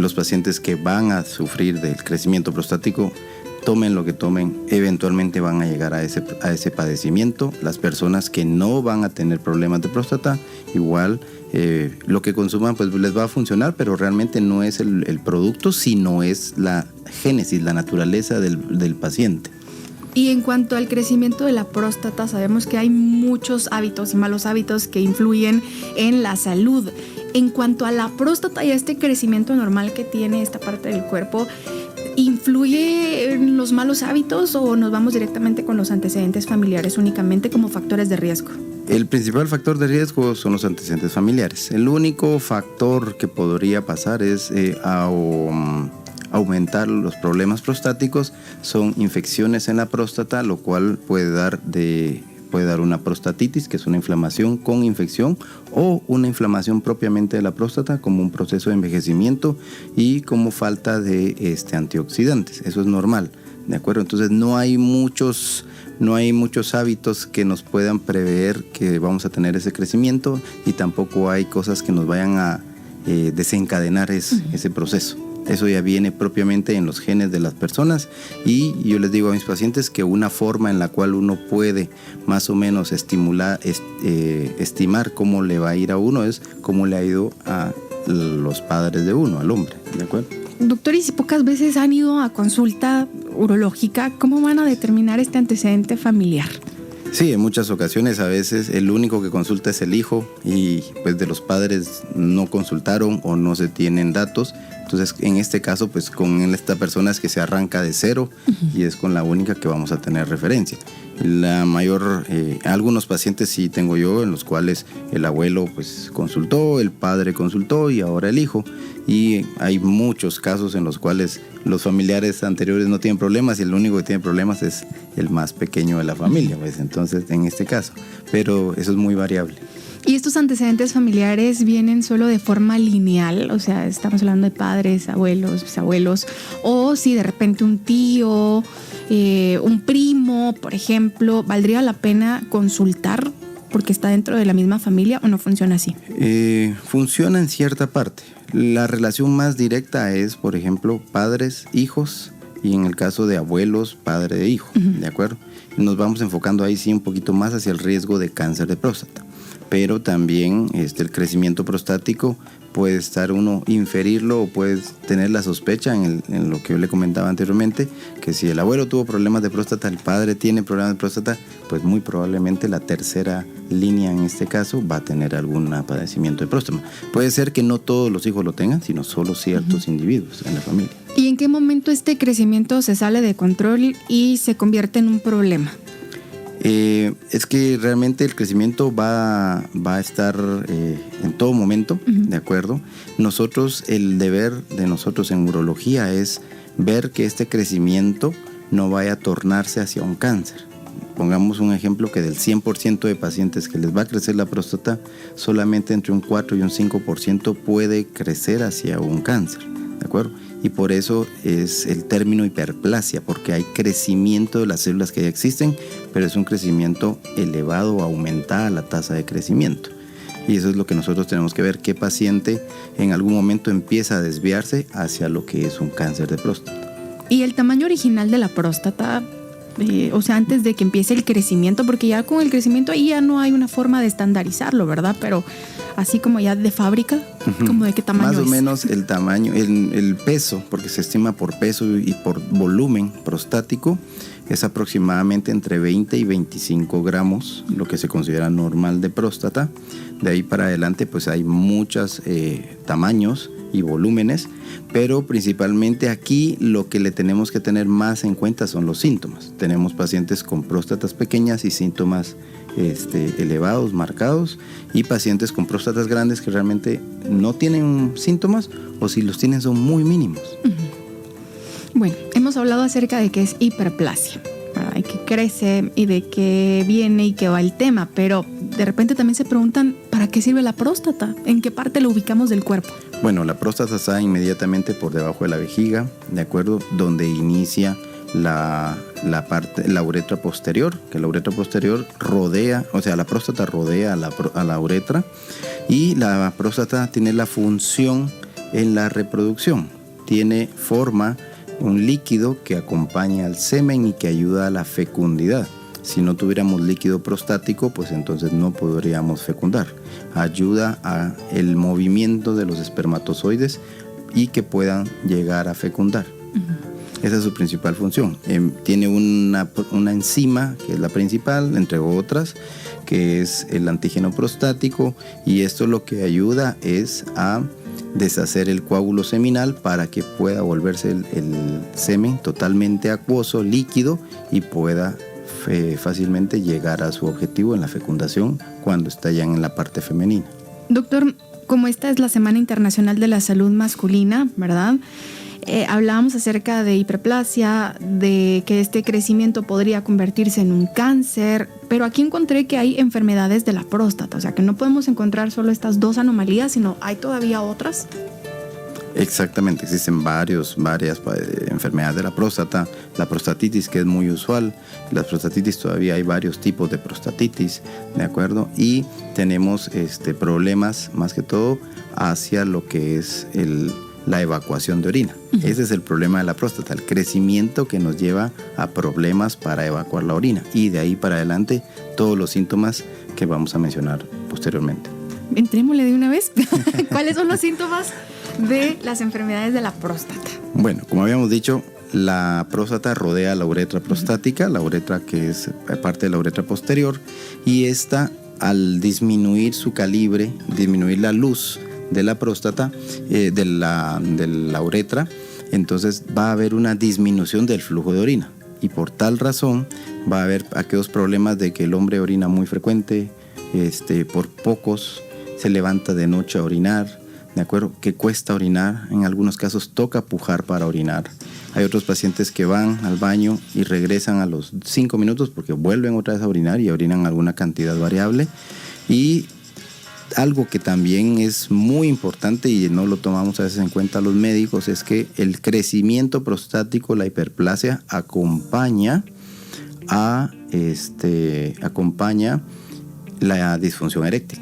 los pacientes que van a sufrir del crecimiento prostático, tomen lo que tomen, eventualmente van a llegar a ese padecimiento. Las personas que no van a tener problemas de próstata, igual lo que consuman pues les va a funcionar, pero realmente no es el producto, sino es la génesis, la naturaleza del paciente. Y en cuanto al crecimiento de la próstata, sabemos que hay muchos hábitos y malos hábitos que influyen en la salud. En cuanto a la próstata y a este crecimiento normal que tiene esta parte del cuerpo, ¿influye en los malos hábitos o nos vamos directamente con los antecedentes familiares únicamente como factores de riesgo? El principal factor de riesgo son los antecedentes familiares. El único factor que podría pasar es aumentar los problemas prostáticos, son infecciones en la próstata, lo cual puede dar una prostatitis, que es una inflamación con infección, o una inflamación propiamente de la próstata como un proceso de envejecimiento y como falta de antioxidantes. Eso es normal, ¿de acuerdo? Entonces no hay muchos hábitos que nos puedan prever que vamos a tener ese crecimiento, y tampoco hay cosas que nos vayan a desencadenar ese proceso. Eso ya viene propiamente en los genes de las personas, y yo les digo a mis pacientes que una forma en la cual uno puede más o menos estimar cómo le va a ir a uno es cómo le ha ido a los padres de uno, al hombre, ¿de acuerdo? Doctor, y si pocas veces han ido a consulta urológica, ¿cómo van a determinar este antecedente familiar? Sí, en muchas ocasiones a veces el único que consulta es el hijo, y pues de los padres no consultaron o no se tienen datos. Entonces en este caso pues con esta persona es que se arranca de cero, y es con la única que vamos a tener referencia. Algunos pacientes sí tengo yo en los cuales el abuelo pues consultó, el padre consultó y ahora el hijo, y hay muchos casos en los cuales los familiares anteriores no tienen problemas y el único que tiene problemas es el más pequeño de la familia, pues entonces en este caso, pero eso es muy variable. ¿Y estos antecedentes familiares vienen solo de forma lineal? O sea, estamos hablando de padres, abuelos, bisabuelos, o si de repente un tío, un primo, por ejemplo, ¿valdría la pena consultar porque está dentro de la misma familia o no funciona así? Funciona en cierta parte. La relación más directa es, por ejemplo, padres, hijos, y en el caso de abuelos, padre e hijo, ¿de acuerdo? Nos vamos enfocando ahí sí un poquito más hacia el riesgo de cáncer de próstata. Pero también el crecimiento prostático puede estar uno inferirlo o puedes tener la sospecha en lo que yo le comentaba anteriormente, que si el abuelo tuvo problemas de próstata, el padre tiene problemas de próstata, pues muy probablemente la tercera línea en este caso va a tener algún padecimiento de próstata. Puede ser que no todos los hijos lo tengan, sino solo ciertos individuos en la familia. ¿Y en qué momento este crecimiento se sale de control y se convierte en un problema? Es que realmente el crecimiento va a estar en todo momento, ¿de acuerdo? El deber de nosotros en urología es ver que este crecimiento no vaya a tornarse hacia un cáncer. Pongamos un ejemplo que del 100% de pacientes que les va a crecer la próstata, solamente entre un 4 y un 5% puede crecer hacia un cáncer, ¿de acuerdo? Y por eso es el término hiperplasia, porque hay crecimiento de las células que ya existen, pero es un crecimiento elevado o aumentada la tasa de crecimiento. Y eso es lo que nosotros tenemos que ver, qué paciente en algún momento empieza a desviarse hacia lo que es un cáncer de próstata. ¿Y el tamaño original de la próstata? O sea, antes de que empiece el crecimiento, porque ya con el crecimiento ahí ya no hay una forma de estandarizarlo, ¿verdad? Pero así como ya de fábrica, ¿como de qué tamaño es? Más o menos el tamaño, el peso, porque se estima por peso y por volumen prostático, es aproximadamente entre 20 y 25 gramos, lo que se considera normal de próstata. De ahí para adelante pues hay muchos tamaños y volúmenes, pero principalmente aquí lo que le tenemos que tener más en cuenta son los síntomas. Tenemos pacientes con próstatas pequeñas y síntomas elevados, marcados, y pacientes con próstatas grandes que realmente no tienen síntomas, o si los tienen son muy mínimos. Bueno, hemos hablado acerca de qué es hiperplasia, ¿verdad? Y que crece y de qué viene y qué va el tema, pero de repente también se preguntan, ¿para qué sirve la próstata? ¿En qué parte la ubicamos del cuerpo? Bueno, la próstata está inmediatamente por debajo de la vejiga, ¿de acuerdo? Donde inicia la uretra posterior, que la uretra posterior rodea, o sea, la próstata rodea a la uretra, y la próstata tiene la función en la reproducción. Tiene forma, un líquido que acompaña al semen y que ayuda a la fecundidad. Si no tuviéramos líquido prostático, pues entonces no podríamos fecundar. Ayuda a el movimiento de los espermatozoides y que puedan llegar a fecundar. Esa es su principal función. Tiene una enzima que es la principal, entre otras, que es el antígeno prostático, y esto lo que ayuda es a deshacer el coágulo seminal para que pueda volverse el semen totalmente acuoso, líquido, y pueda fácilmente llegar a su objetivo en la fecundación cuando está ya en la parte femenina. Doctor, como esta es la Semana Internacional de la Salud Masculina, ¿verdad? Hablábamos acerca de hiperplasia, de que este crecimiento podría convertirse en un cáncer, pero aquí encontré que hay enfermedades de la próstata, o sea que no podemos encontrar solo estas dos anomalías, sino hay todavía otras. Exactamente, existen varias enfermedades de la próstata, la prostatitis, que es muy usual. La prostatitis, todavía hay varios tipos de prostatitis, ¿de acuerdo? Y tenemos problemas más que todo hacia lo que es la evacuación de orina. Ese es el problema de la próstata, el crecimiento que nos lleva a problemas para evacuar la orina, y de ahí para adelante todos los síntomas que vamos a mencionar posteriormente. Entrémosle de una vez. ¿Cuáles son los síntomas de las enfermedades de la próstata? Bueno, como habíamos dicho, la próstata rodea la uretra prostática, la uretra que es parte de la uretra posterior, y esta, al disminuir su calibre, disminuir la luz de la próstata, de la uretra, entonces va a haber una disminución del flujo de orina, y por tal razón va a haber aquellos problemas de que el hombre orina muy frecuente, por pocos, se levanta de noche a orinar, ¿de acuerdo? Que cuesta orinar, en algunos casos toca pujar para orinar. Hay otros pacientes que van al baño y regresan a los 5 minutos porque vuelven otra vez a orinar y orinan alguna cantidad variable. Y algo que también es muy importante y no lo tomamos a veces en cuenta los médicos es que el crecimiento prostático, la hiperplasia, acompaña la disfunción eréctil.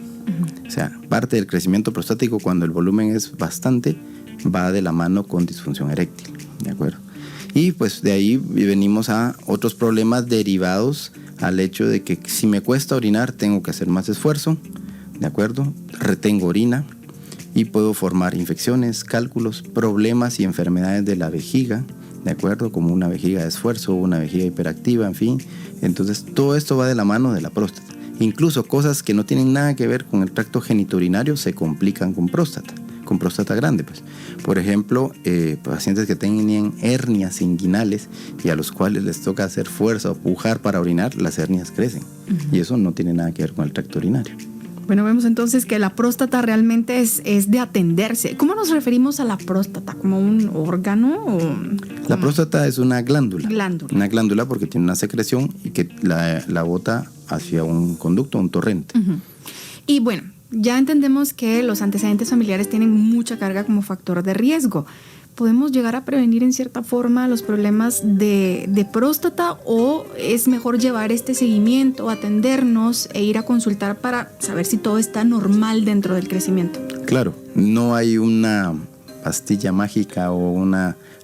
O sea, parte del crecimiento prostático, cuando el volumen es bastante, va de la mano con disfunción eréctil, ¿de acuerdo? Y pues de ahí venimos a otros problemas derivados al hecho de que si me cuesta orinar, tengo que hacer más esfuerzo, ¿de acuerdo? Retengo orina y puedo formar infecciones, cálculos, problemas y enfermedades de la vejiga, ¿de acuerdo? Como una vejiga de esfuerzo, una vejiga hiperactiva, en fin. Entonces, todo esto va de la mano de la próstata. Incluso cosas que no tienen nada que ver con el tracto genitourinario se complican con próstata grande, pues. Por ejemplo, pacientes que tenían hernias inguinales y a los cuales les toca hacer fuerza o pujar para orinar, las hernias crecen. Y eso no tiene nada que ver con el tracto urinario. Bueno, vemos entonces que la próstata realmente es de atenderse. ¿Cómo nos referimos a la próstata? ¿Como un órgano? La próstata es una glándula. Una glándula porque tiene una secreción y que la bota hacia un conducto, un torrente. Y bueno, ya entendemos que los antecedentes familiares tienen mucha carga como factor de riesgo. ¿Podemos llegar a prevenir en cierta forma los problemas de próstata, o es mejor llevar este seguimiento, atendernos e ir a consultar para saber si todo está normal dentro del crecimiento? Claro, no hay una pastilla mágica o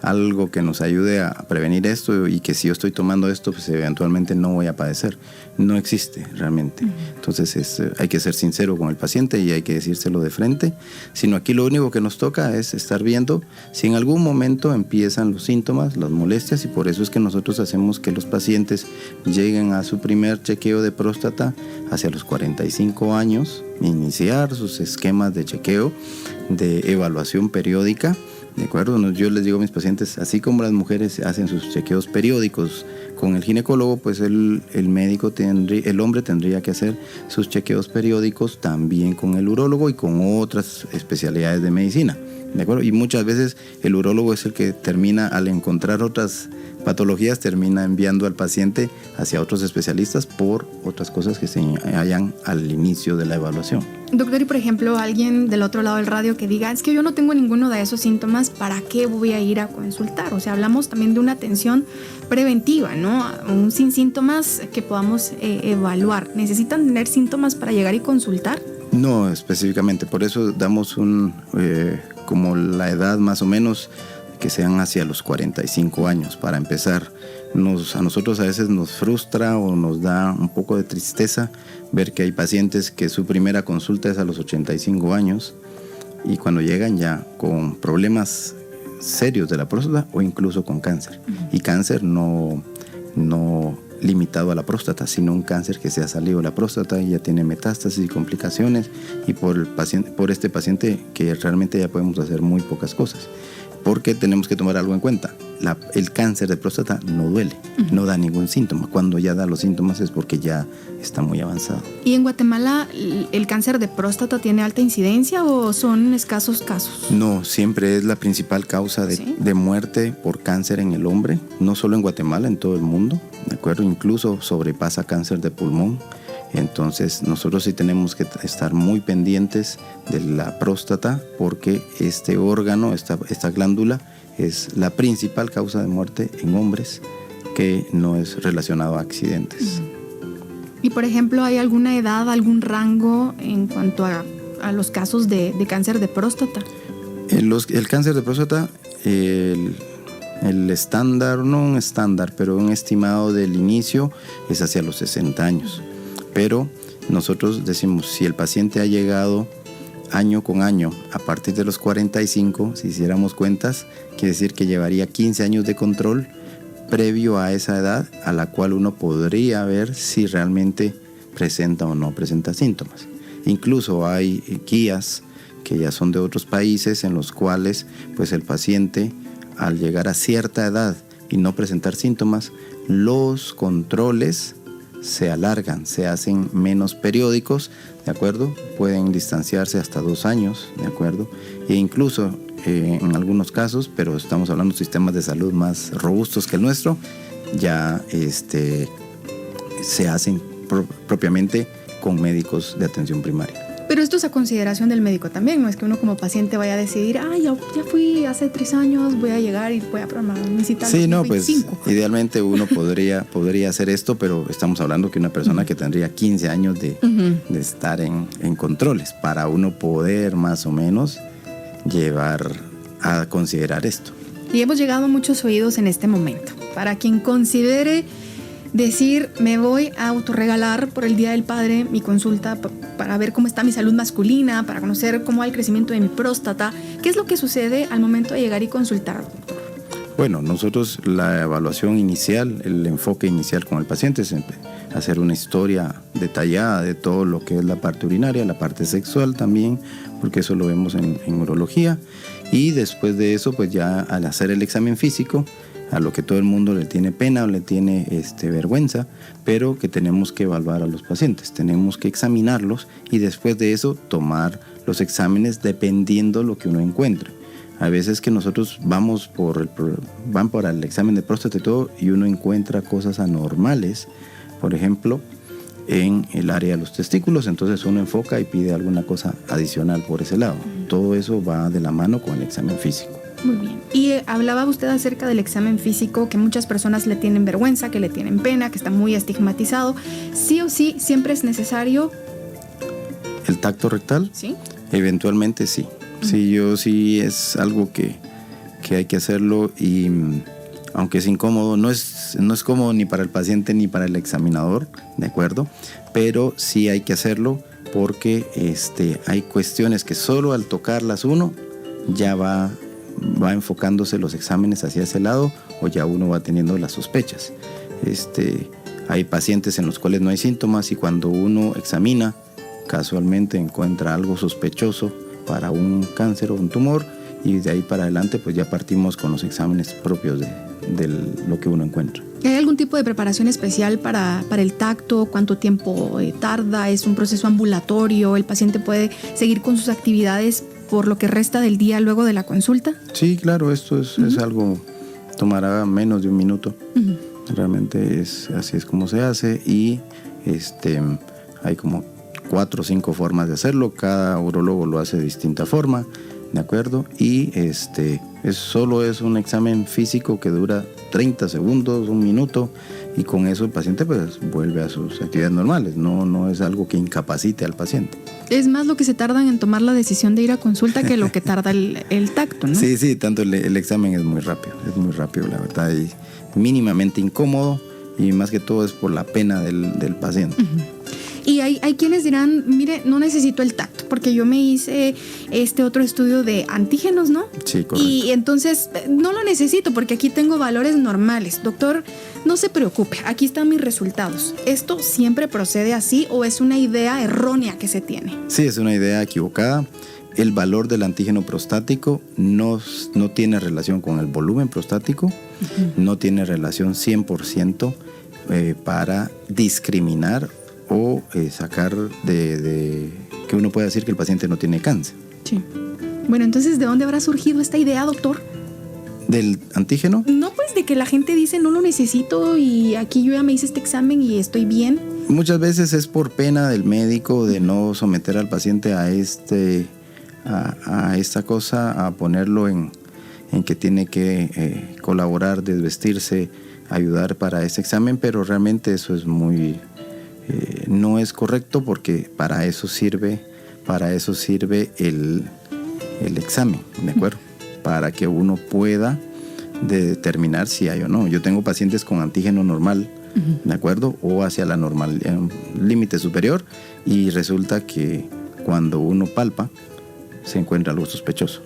algo que nos ayude a prevenir esto y que si yo estoy tomando esto, pues eventualmente no voy a padecer. No existe realmente. Entonces hay que ser sincero con el paciente y hay que decírselo de frente. Sino aquí lo único que nos toca es estar viendo si en algún momento empiezan los síntomas, las molestias, y por eso es que nosotros hacemos que los pacientes lleguen a su primer chequeo de próstata hacia los 45 años, iniciar sus esquemas de chequeo, de evaluación periódica. ¿De acuerdo? Yo les digo a mis pacientes, así como las mujeres hacen sus chequeos periódicos con el ginecólogo, pues el hombre tendría que hacer sus chequeos periódicos también con el urólogo y con otras especialidades de medicina. ¿De acuerdo? Y muchas veces el urólogo es el que termina, al encontrar otras patologías, termina enviando al paciente hacia otros especialistas por otras cosas que se hallan al inicio de la evaluación. Doctor, y por ejemplo, alguien del otro lado del radio que diga, es que yo no tengo ninguno de esos síntomas, ¿para qué voy a ir a consultar? O sea, hablamos también de una atención preventiva, ¿no? Sin síntomas que podamos evaluar. ¿Necesitan tener síntomas para llegar y consultar? No específicamente, por eso damos como la edad más o menos que sean hacia los 45 años para empezar. A nosotros a veces nos frustra o nos da un poco de tristeza ver que hay pacientes que su primera consulta es a los 85 años y cuando llegan ya con problemas serios de la próstata o incluso con cáncer. Y cáncer no limitado a la próstata, sino un cáncer que se ha salido de la próstata y ya tiene metástasis y complicaciones, y por este paciente que realmente ya podemos hacer muy pocas cosas. Porque tenemos que tomar algo en cuenta. El cáncer de próstata no duele, no da ningún síntoma. Cuando ya da los síntomas es porque ya está muy avanzado. ¿Y en Guatemala el cáncer de próstata tiene alta incidencia o son escasos casos? No, siempre es la principal causa de muerte por cáncer en el hombre, no solo en Guatemala, en todo el mundo, ¿de acuerdo? Incluso sobrepasa cáncer de pulmón. Entonces nosotros sí tenemos que estar muy pendientes de la próstata porque este órgano, esta glándula es la principal causa de muerte en hombres, que no es relacionado a accidentes. Y por ejemplo, ¿hay alguna edad, algún rango en cuanto a los casos de cáncer de próstata? El cáncer de próstata, el estándar, no un estándar, pero un estimado del inicio es hacia los 60 años. Pero nosotros decimos, si el paciente ha llegado año con año, a partir de los 45, si hiciéramos cuentas, quiere decir que llevaría 15 años de control previo a esa edad, a la cual uno podría ver si realmente presenta o no presenta síntomas. Incluso hay guías que ya son de otros países en los cuales pues el paciente, al llegar a cierta edad y no presentar síntomas, los controles se alargan, se hacen menos periódicos, ¿de acuerdo? Pueden distanciarse hasta 2 años, ¿de acuerdo? E incluso en algunos casos, pero estamos hablando de sistemas de salud más robustos que el nuestro, ya se hacen propiamente con médicos de atención primaria. Pero esto es a consideración del médico también, no es que uno como paciente vaya a decidir, ya fui hace 3 años, voy a llegar y voy a programar mi cita. Sí, no, pues idealmente uno podría hacer esto, pero estamos hablando que una persona que tendría 15 años de estar en controles, para uno poder más o menos llevar a considerar esto. Y hemos llegado a muchos oídos en este momento. Para quien considere decir, me voy a autorregalar por el Día del Padre mi consulta para ver cómo está mi salud masculina, para conocer cómo va el crecimiento de mi próstata, ¿qué es lo que sucede al momento de llegar y consultar, doctor? Bueno, nosotros la evaluación inicial, el enfoque inicial con el paciente es hacer una historia detallada de todo lo que es la parte urinaria, la parte sexual también, porque eso lo vemos en urología, y después de eso, pues ya al hacer el examen físico, a lo que todo el mundo le tiene pena o le tiene vergüenza, pero que tenemos que evaluar a los pacientes, tenemos que examinarlos y después de eso tomar los exámenes dependiendo lo que uno encuentre. A veces que nosotros van por el examen de próstata y todo y uno encuentra cosas anormales, por ejemplo, en el área de los testículos, entonces uno enfoca y pide alguna cosa adicional por ese lado. Todo eso va de la mano con el examen físico. Muy bien. Y hablaba usted acerca del examen físico, que muchas personas le tienen vergüenza, que le tienen pena, que está muy estigmatizado. ¿Sí o sí siempre es necesario el tacto rectal? Sí. Eventualmente sí. Sí es algo que hay que hacerlo, y aunque es incómodo, no es cómodo ni para el paciente ni para el examinador, ¿de acuerdo? Pero sí hay que hacerlo porque hay cuestiones que solo al tocarlas uno ya va enfocándose los exámenes hacia ese lado, o ya uno va teniendo las sospechas. Hay pacientes en los cuales no hay síntomas y cuando uno examina casualmente encuentra algo sospechoso para un cáncer o un tumor, y de ahí para adelante pues ya partimos con los exámenes propios de lo que uno encuentra. ¿Hay algún tipo de preparación especial para el tacto? ¿Cuánto tiempo tarda? ¿Es un proceso ambulatorio? ¿El paciente puede seguir con sus actividades por lo que resta del día luego de la consulta? Sí, claro, esto es algo, tomará menos de 1 minuto. Realmente así es como se hace, y hay como 4 o 5 formas de hacerlo, cada urólogo lo hace de distinta forma, ¿de acuerdo? Y Solo es un examen físico que dura 30 segundos, un minuto, y con eso el paciente pues vuelve a sus actividades normales. No es algo que incapacite al paciente. Es más lo que se tardan en tomar la decisión de ir a consulta que lo que tarda el tacto, ¿no? Sí, tanto el examen es muy rápido, la verdad, y mínimamente incómodo, y más que todo es por la pena del paciente. Y hay quienes dirán, mire, no necesito el tacto, porque yo me hice este otro estudio de antígenos, ¿no? Sí, correcto. Y entonces no lo necesito porque aquí tengo valores normales. Doctor, no se preocupe, aquí están mis resultados. ¿Esto siempre procede así o es una idea errónea que se tiene? Sí, es una idea equivocada. El valor del antígeno prostático no tiene relación con el volumen prostático, no tiene relación 100% para discriminar o sacar de que uno pueda decir que el paciente no tiene cáncer. Sí. Bueno, entonces, ¿de dónde habrá surgido esta idea, doctor? ¿Del antígeno? No, pues de que la gente dice no lo necesito y aquí yo ya me hice este examen y estoy bien. Muchas veces es por pena del médico de no someter al paciente a esta cosa, a ponerlo en que tiene que colaborar, desvestirse, ayudar para ese examen, pero realmente eso es no es correcto, porque para eso sirve el examen, ¿de acuerdo? Para que uno pueda determinar si hay o no. Yo tengo pacientes con antígeno normal, ¿de acuerdo? O hacia la normal, límite superior, y resulta que cuando uno palpa se encuentra algo sospechoso.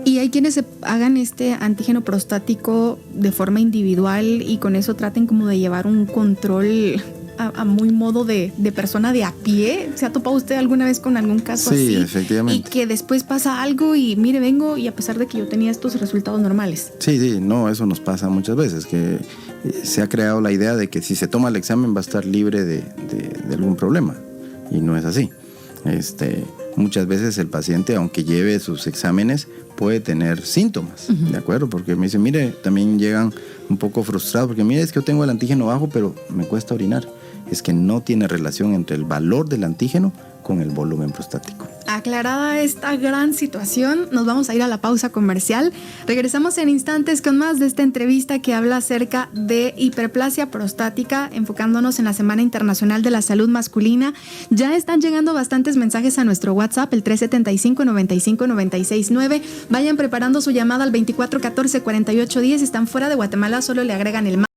Y hay quienes se hagan este antígeno prostático de forma individual y con eso traten como de llevar un control a muy modo de persona de a pie. ¿Se ha topado usted alguna vez con algún caso así? Sí, efectivamente. Y que después pasa algo y mire, vengo y a pesar de que yo tenía estos resultados normales. Sí, no, eso nos pasa muchas veces, que se ha creado la idea de que si se toma el examen va a estar libre de algún problema, y no es así. Muchas veces el paciente, aunque lleve sus exámenes, puede tener síntomas, ¿de acuerdo? Porque me dicen, mire, también llegan un poco frustrados, porque mire, es que yo tengo el antígeno bajo, pero me cuesta orinar. Es que no tiene relación entre el valor del antígeno con el volumen prostático. Aclarada esta gran situación, nos vamos a ir a la pausa comercial. Regresamos en instantes con más de esta entrevista que habla acerca de hiperplasia prostática, enfocándonos en la Semana Internacional de la Salud Masculina. Ya están llegando bastantes mensajes a nuestro WhatsApp, el 375-95-969. Vayan preparando su llamada al 2414-4810. Están fuera de Guatemala, solo le agregan el